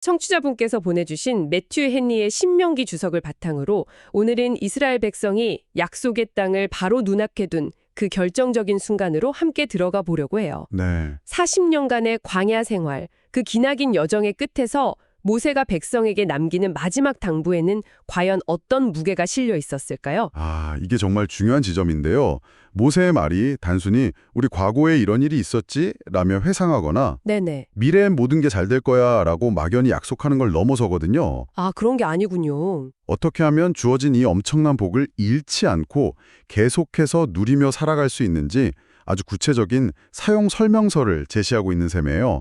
청취자분께서 보내주신 매튜 헨리의 신명기 주석을 바탕으로 오늘은 이스라엘 백성이 약속의 땅을 바로 눈앞에 둔 그 결정적인 순간으로 함께 들어가 보려고 해요. 네. 40년간의 광야 생활, 그 기나긴 여정의 끝에서 모세가 백성에게 남기는 마지막 당부에는 과연 어떤 무게가 실려 있었을까요? 이게 정말 중요한 지점인데요. 모세의 말이 단순히 우리 과거에 이런 일이 있었지? 라며 회상하거나 네네. 미래엔 모든 게 잘 될 거야 라고 막연히 약속하는 걸 넘어서거든요. 그런 게 아니군요. 어떻게 하면 주어진 이 엄청난 복을 잃지 않고 계속해서 누리며 살아갈 수 있는지 아주 구체적인 사용 설명서를 제시하고 있는 셈이에요.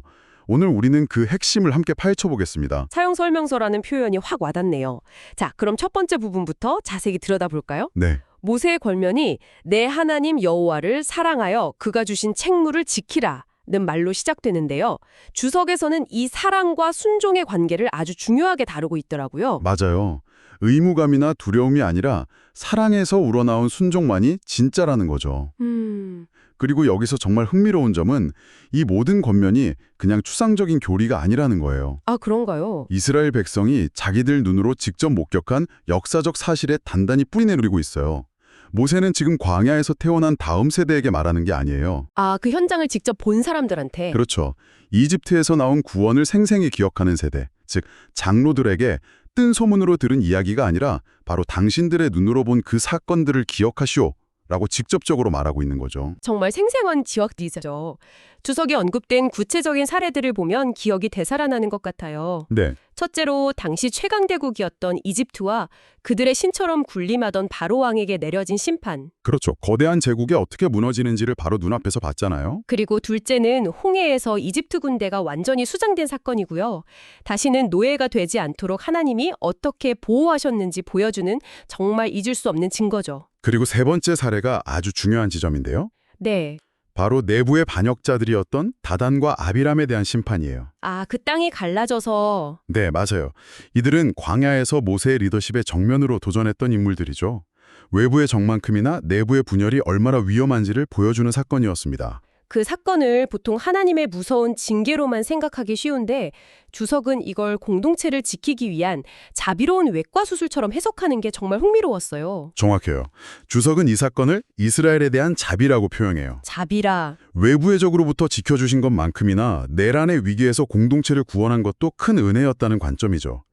오늘 우리는 그 핵심을 함께 파헤쳐보겠습니다. 사용 설명서라는 표현이 확 와닿네요. 자, 그럼 첫 번째 부분부터 자세히 들여다볼까요? 네. 모세의 권면이 내 하나님 여호와를 사랑하여 그가 주신 책무를 지키라 는 말로 시작되는데요. 주석에서는 이 사랑과 순종의 관계를 아주 중요하게 다루고 있더라고요. 맞아요. 의무감이나 두려움이 아니라 사랑에서 우러나온 순종만이 진짜라는 거죠. 그리고 여기서 정말 흥미로운 점은 이 모든 권면이 그냥 추상적인 교리가 아니라는 거예요. 그런가요? 이스라엘 백성이 자기들 눈으로 직접 목격한 역사적 사실에 단단히 뿌리내리고 있어요. 모세는 지금 광야에서 태어난 다음 세대에게 말하는 게 아니에요. 그 현장을 직접 본 사람들한테. 그렇죠. 이집트에서 나온 구원을 생생히 기억하는 세대, 즉 장로들에게 뜬 소문으로 들은 이야기가 아니라 바로 당신들의 눈으로 본 그 사건들을 기억하시오 라고 직접적으로 말하고 있는 거죠. 정말 생생한 지역들이죠. 주석에 언급된 구체적인 사례들을 보면 기억이 되살아나는 것 같아요. 네. 첫째로 당시 최강대국이었던 이집트와 그들의 신처럼 군림하던 바로 왕에게 내려진 심판. 그렇죠. 거대한 제국이 어떻게 무너지는지를 바로 눈앞에서 봤잖아요. 그리고 둘째는 홍해에서 이집트 군대가 완전히 수장된 사건이고요. 다시는 노예가 되지 않도록 하나님이 어떻게 보호하셨는지 보여주는 정말 잊을 수 없는 증거죠. 그리고 세 번째 사례가 아주 중요한 지점인데요. 네. 바로 내부의 반역자들이었던 다단과 아비람에 대한 심판이에요. 그 땅이 갈라져서. 네, 맞아요. 이들은 광야에서 모세의 리더십에 정면으로 도전했던 인물들이죠. 외부의 적만큼이나 내부의 분열이 얼마나 위험한지를 보여주는 사건이었습니다. 그 사건을 보통 하나님의 무서운 징계로만 생각하기 쉬운데 주석은 이걸 공동체를 지키기 위한 자비로운 외과 수술처럼 해석하는 게 정말 흥미로웠어요. 정확해요. 주석은 이 사건을 이스라엘에 대한 자비라고 표현해요. 자비라. 외부의 적으로부터 지켜주신 것만큼이나 내란의 위기에서 공동체를 구원한 것도 큰 은혜였다는 관점이죠.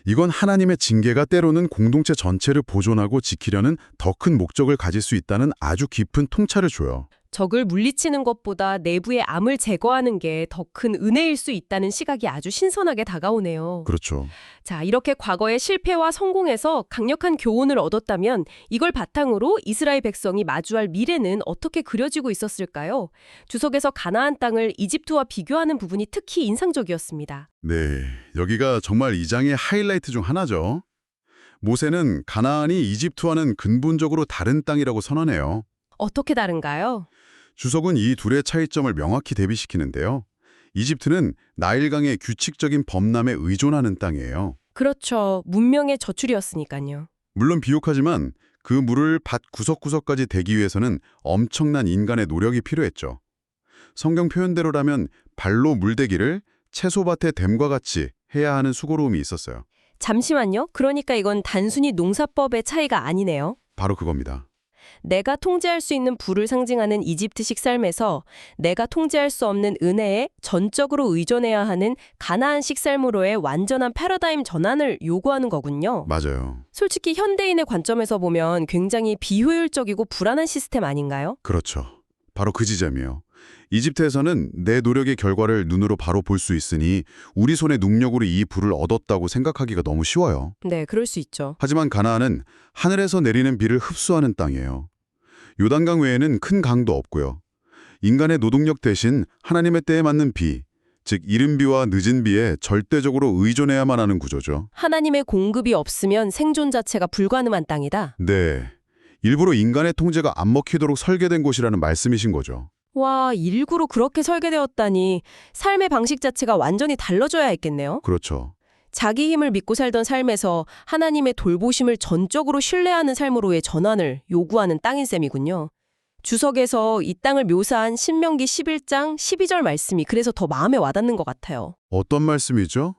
이건 하나님의 징계가 때로는 공동체 전체를 보존하고 지키려는 더 큰 목적을 가질 수 있다는 아주 깊은 통찰을 줘요. 적을 물리치는 것보다 내부의 암을 제거하는 게 더 큰 은혜일 수 있다는 시각이 아주 신선하게 다가오네요. 그렇죠. 자, 이렇게 과거의 실패와 성공에서 강력한 교훈을 얻었다면 이걸 바탕으로 이스라엘 백성이 마주할 미래는 어떻게 그려지고 있었을까요? 주석에서 가나안 땅을 이집트와 비교하는 부분이 특히 인상적이었습니다. 네, 여기가 정말 이 장의 하이라이트 중 하나죠. 모세는 가나안이 이집트와는 근본적으로 다른 땅이라고 선언해요. 어떻게 다른가요? 주석은 이 둘의 차이점을 명확히 대비시키는데요. 이집트는 나일강의 규칙적인 범람에 의존하는 땅이에요. 그렇죠. 문명의 저출이었으니까요. 물론 비옥하지만 그 물을 밭 구석구석까지 대기 위해서는 엄청난 인간의 노력이 필요했죠. 성경 표현대로라면 발로 물대기를 채소밭의 댐과 같이 해야 하는 수고로움이 있었어요. 잠시만요. 그러니까 이건 단순히 농사법의 차이가 아니네요. 바로 그겁니다. 내가 통제할 수 있는 부를 상징하는 이집트식 삶에서 내가 통제할 수 없는 은혜에 전적으로 의존해야 하는 가나안식 삶으로의 완전한 패러다임 전환을 요구하는 거군요. 맞아요. 솔직히 현대인의 관점에서 보면 굉장히 비효율적이고 불안한 시스템 아닌가요? 그렇죠. 바로 그 지점이에요. 이집트에서는 내 노력의 결과를 눈으로 바로 볼 수 있으니 우리 손의 능력으로 이 부를 얻었다고 생각하기가 너무 쉬워요. 네, 그럴 수 있죠. 하지만 가나안은 하늘에서 내리는 비를 흡수하는 땅이에요. 요단강 외에는 큰 강도 없고요. 인간의 노동력 대신 하나님의 때에 맞는 비, 즉 이른 비와 늦은 비에 절대적으로 의존해야만 하는 구조죠. 하나님의 공급이 없으면 생존 자체가 불가능한 땅이다. 네, 일부러 인간의 통제가 안 먹히도록 설계된 곳이라는 말씀이신 거죠. 와, 일부러 그렇게 설계되었다니 삶의 방식 자체가 완전히 달라져야 했겠네요. 그렇죠. 자기 힘을 믿고 살던 삶에서 하나님의 돌보심을 전적으로 신뢰하는 삶으로의 전환을 요구하는 땅인 셈이군요. 주석에서 이 땅을 묘사한 신명기 11장 12절 말씀이 그래서 더 마음에 와닿는 것 같아요. 어떤 말씀이죠?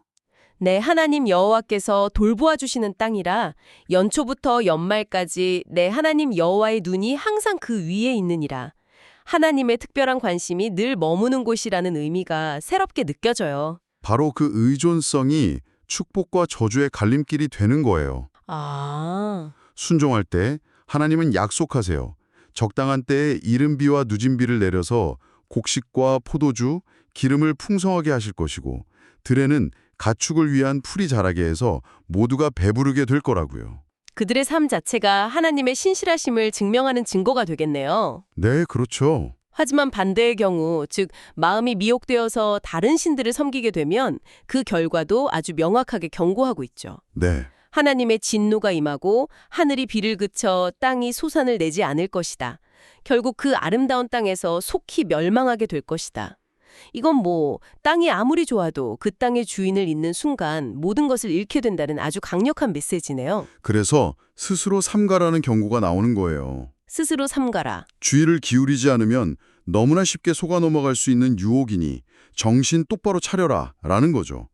네, 하나님 여호와께서 돌보아 주시는 땅이라 연초부터 연말까지 내 하나님 여호와의 눈이 항상 그 위에 있느니라. 하나님의 특별한 관심이 늘 머무는 곳이라는 의미가 새롭게 느껴져요. 바로 그 의존성이 축복과 저주의 갈림길이 되는 거예요. 아, 순종할 때 하나님은 약속하세요. 적당한 때에 이른 비와 늦은 비를 내려서 곡식과 포도주, 기름을 풍성하게 하실 것이고 들에는 가축을 위한 풀이 자라게 해서 모두가 배부르게 될 거라고요. 그들의 삶 자체가 하나님의 신실하심을 증명하는 증거가 되겠네요. 네, 그렇죠. 하지만 반대의 경우, 즉 마음이 미혹되어서 다른 신들을 섬기게 되면 그 결과도 아주 명확하게 경고하고 있죠. 네, 하나님의 진노가 임하고 하늘이 비를 그쳐 땅이 소산을 내지 않을 것이다. 결국 그 아름다운 땅에서 속히 멸망하게 될 것이다. 이건 뭐 땅이 아무리 좋아도 그 땅의 주인을 잊는 순간 모든 것을 잃게 된다는 아주 강력한 메시지네요. 그래서 스스로 삼가라는 경고가 나오는 거예요. 스스로 삼가라. 주의를 기울이지 않으면 너무나 쉽게 속아 넘어갈 수 있는 유혹이니 정신 똑바로 차려라 라는 거죠.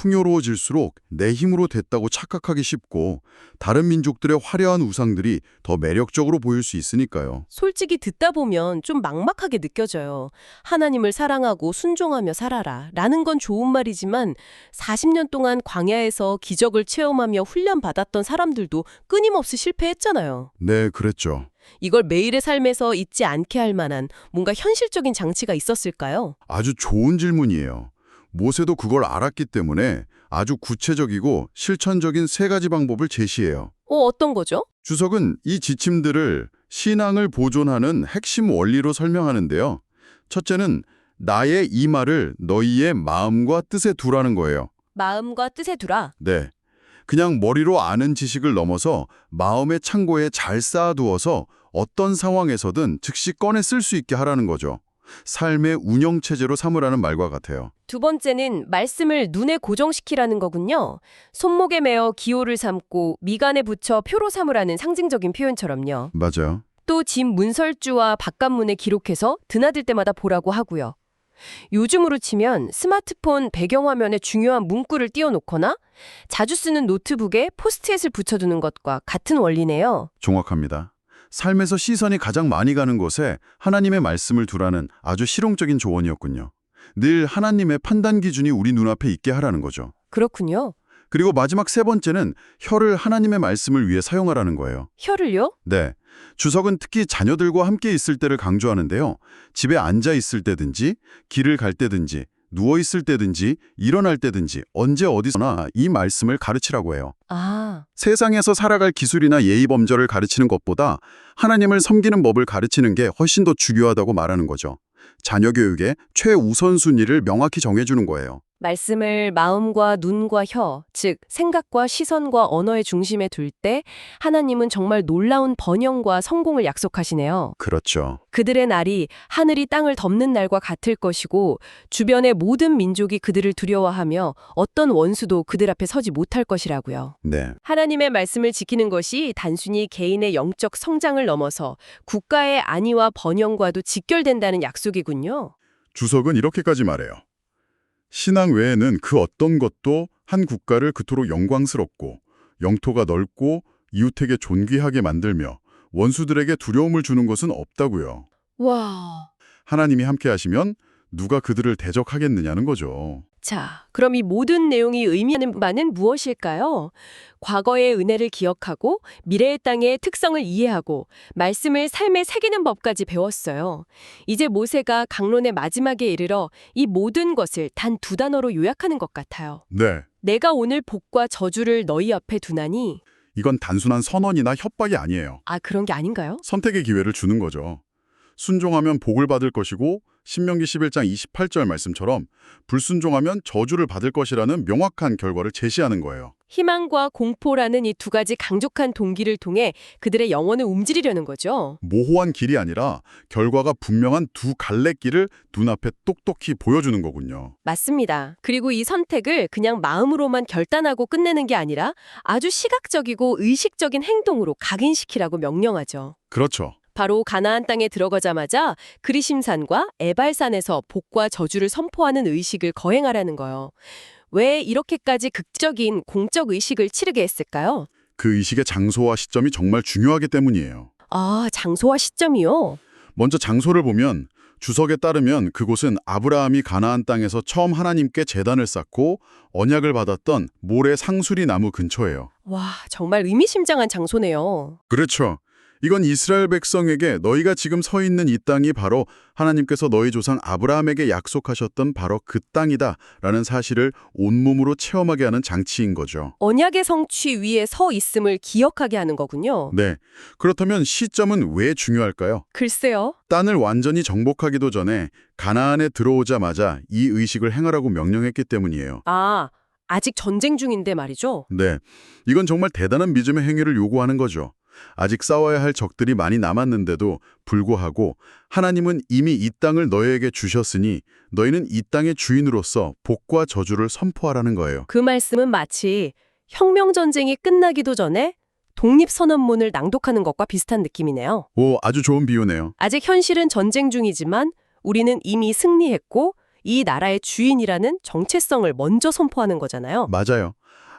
풍요로워질수록 내 힘으로 됐다고 착각하기 쉽고 다른 민족들의 화려한 우상들이 더 매력적으로 보일 수 있으니까요. 솔직히 듣다 보면 좀 막막하게 느껴져요. 하나님을 사랑하고 순종하며 살아라 라는 건 좋은 말이지만 40년 동안 광야에서 기적을 체험하며 훈련받았던 사람들도 끊임없이 실패했잖아요. 네, 그랬죠. 이걸 매일의 삶에서 잊지 않게 할 만한 뭔가 현실적인 장치가 있었을까요? 아주 좋은 질문이에요. 모세도 그걸 알았기 때문에 아주 구체적이고 실천적인 세 가지 방법을 제시해요. 어떤 거죠? 주석은 이 지침들을 신앙을 보존하는 핵심 원리로 설명하는데요. 첫째는 나의 이 말을 너희의 마음과 뜻에 두라는 거예요. 마음과 뜻에 두라. 네. 그냥 머리로 아는 지식을 넘어서 마음의 창고에 잘 쌓아두어서 어떤 상황에서든 즉시 꺼내 쓸 수 있게 하라는 거죠. 삶의 운영체제로 삼으라는 말과 같아요. 두 번째는 말씀을 눈에 고정시키라는 거군요. 손목에 매어 기호를 삼고 미간에 붙여 표로 삼으라는 상징적인 표현처럼요. 맞아요. 또 집 문설주와 바깥문에 기록해서 드나들 때마다 보라고 하고요. 요즘으로 치면 스마트폰 배경화면에 중요한 문구를 띄워놓거나 자주 쓰는 노트북에 포스트잇을 붙여두는 것과 같은 원리네요. 정확합니다. 삶에서 시선이 가장 많이 가는 곳에 하나님의 말씀을 두라는 아주 실용적인 조언이었군요. 늘 하나님의 판단 기준이 우리 눈앞에 있게 하라는 거죠. 그렇군요. 그리고 마지막 세 번째는 혀를 하나님의 말씀을 위해 사용하라는 거예요. 혀를요? 네. 주석은 특히 자녀들과 함께 있을 때를 강조하는데요. 집에 앉아 있을 때든지, 길을 갈 때든지, 누워 있을 때든지, 일어날 때든지, 언제 어디서나 이 말씀을 가르치라고 해요. 아, 세상에서 살아갈 기술이나 예의 범절을 가르치는 것보다 하나님을 섬기는 법을 가르치는 게 훨씬 더 중요하다고 말하는 거죠. 자녀 교육의 최우선순위를 명확히 정해주는 거예요. 말씀을 마음과 눈과 혀, 즉 생각과 시선과 언어의 중심에 둘 때 하나님은 정말 놀라운 번영과 성공을 약속하시네요. 그렇죠. 그들의 날이 하늘이 땅을 덮는 날과 같을 것이고 주변의 모든 민족이 그들을 두려워하며 어떤 원수도 그들 앞에 서지 못할 것이라고요. 네. 하나님의 말씀을 지키는 것이 단순히 개인의 영적 성장을 넘어서 국가의 안위와 번영과도 직결된다는 약속이군요. 주석은 이렇게까지 말해요. 신앙 외에는 그 어떤 것도 한 국가를 그토록 영광스럽고 영토가 넓고 이웃에게 존귀하게 만들며 원수들에게 두려움을 주는 것은 없다고요. 와. 하나님이 함께 하시면 누가 그들을 대적하겠느냐는 거죠. 자, 그럼 이 모든 내용이 의미하는 바는 무엇일까요? 과거의 은혜를 기억하고 미래의 땅의 특성을 이해하고 말씀을 삶에 새기는 법까지 배웠어요. 이제 모세가 강론의 마지막에 이르러 이 모든 것을 단 두 단어로 요약하는 것 같아요. 네. 내가 오늘 복과 저주를 너희 앞에 두나니. 이건 단순한 선언이나 협박이 아니에요. 아, 그런 게 아닌가요? 선택의 기회를 주는 거죠. 순종하면 복을 받을 것이고 신명기 11장 28절 말씀처럼 불순종하면 저주를 받을 것이라는 명확한 결과를 제시하는 거예요. 희망과 공포라는 이 두 가지 강력한 동기를 통해 그들의 영혼을 움직이려는 거죠. 모호한 길이 아니라 결과가 분명한 두 갈래길을 눈앞에 똑똑히 보여주는 거군요. 맞습니다. 그리고 이 선택을 그냥 마음으로만 결단하고 끝내는 게 아니라 아주 시각적이고 의식적인 행동으로 각인시키라고 명령하죠. 그렇죠. 바로 가나안 땅에 들어가자마자 그리심산과 에발산에서 복과 저주를 선포하는 의식을 거행하라는 거예요. 왜 이렇게까지 극적인 공적 의식을 치르게 했을까요? 그 의식의 장소와 시점이 정말 중요하기 때문이에요. 아, 장소와 시점이요? 먼저 장소를 보면 주석에 따르면 그곳은 아브라함이 가나안 땅에서 처음 하나님께 제단을 쌓고 언약을 받았던 모래 상수리 나무 근처예요. 와, 정말 의미심장한 장소네요. 그렇죠. 이건 이스라엘 백성에게 너희가 지금 서 있는 이 땅이 바로 하나님께서 너희 조상 아브라함에게 약속하셨던 바로 그 땅이다 라는 사실을 온몸으로 체험하게 하는 장치인 거죠. 언약의 성취 위에 서 있음을 기억하게 하는 거군요. 네. 그렇다면 시점은 왜 중요할까요? 글쎄요. 땅을 완전히 정복하기도 전에 가나안에 들어오자마자 이 의식을 행하라고 명령했기 때문이에요. 아, 아직 전쟁 중인데 말이죠. 네. 이건 정말 대단한 믿음의 행위를 요구하는 거죠. 아직 싸워야 할 적들이 많이 남았는데도 불구하고 하나님은 이미 이 땅을 너희에게 주셨으니 너희는 이 땅의 주인으로서 복과 저주를 선포하라는 거예요. 그 말씀은 마치 혁명전쟁이 끝나기도 전에 독립선언문을 낭독하는 것과 비슷한 느낌이네요. 오, 아주 좋은 비유네요. 아직 현실은 전쟁 중이지만 우리는 이미 승리했고 이 나라의 주인이라는 정체성을 먼저 선포하는 거잖아요. 맞아요.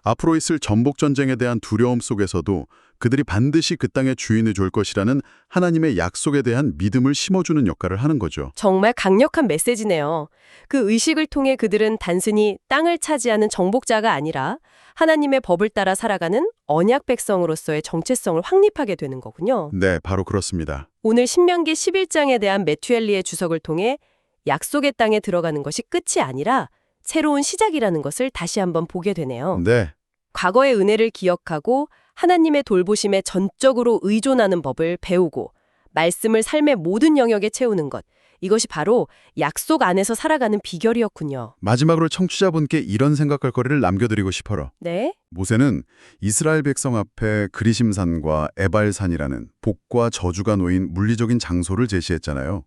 앞으로 있을 전복전쟁에 대한 두려움 속에서도 그들이 반드시 그 땅의 주인을 줄 것이라는 하나님의 약속에 대한 믿음을 심어주는 역할을 하는 거죠. 정말 강력한 메시지네요. 그 의식을 통해 그들은 단순히 땅을 차지하는 정복자가 아니라 하나님의 법을 따라 살아가는 언약 백성으로서의 정체성을 확립하게 되는 거군요. 네, 바로 그렇습니다. 오늘 신명기 11장에 대한 메투엘리의 주석을 통해 약속의 땅에 들어가는 것이 끝이 아니라 새로운 시작이라는 것을 다시 한번 보게 되네요. 네, 과거의 은혜를 기억하고 하나님의 돌보심에 전적으로 의존하는 법을 배우고 말씀을 삶의 모든 영역에 채우는 것. 이것이 바로 약속 안에서 살아가는 비결이었군요. 마지막으로 청취자분께 이런 생각할 거리를 남겨드리고 싶어요. 네? 모세는 이스라엘 백성 앞에 그리심산과 에발산이라는 복과 저주가 놓인 물리적인 장소를 제시했잖아요.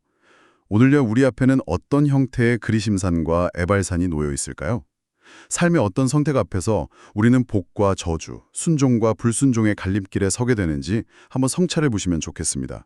오늘요 우리 앞에는 어떤 형태의 그리심산과 에발산이 놓여 있을까요? 삶의 어떤 선택 앞에서 우리는 복과 저주, 순종과 불순종의 갈림길에 서게 되는지 한번 성찰해 보시면 좋겠습니다.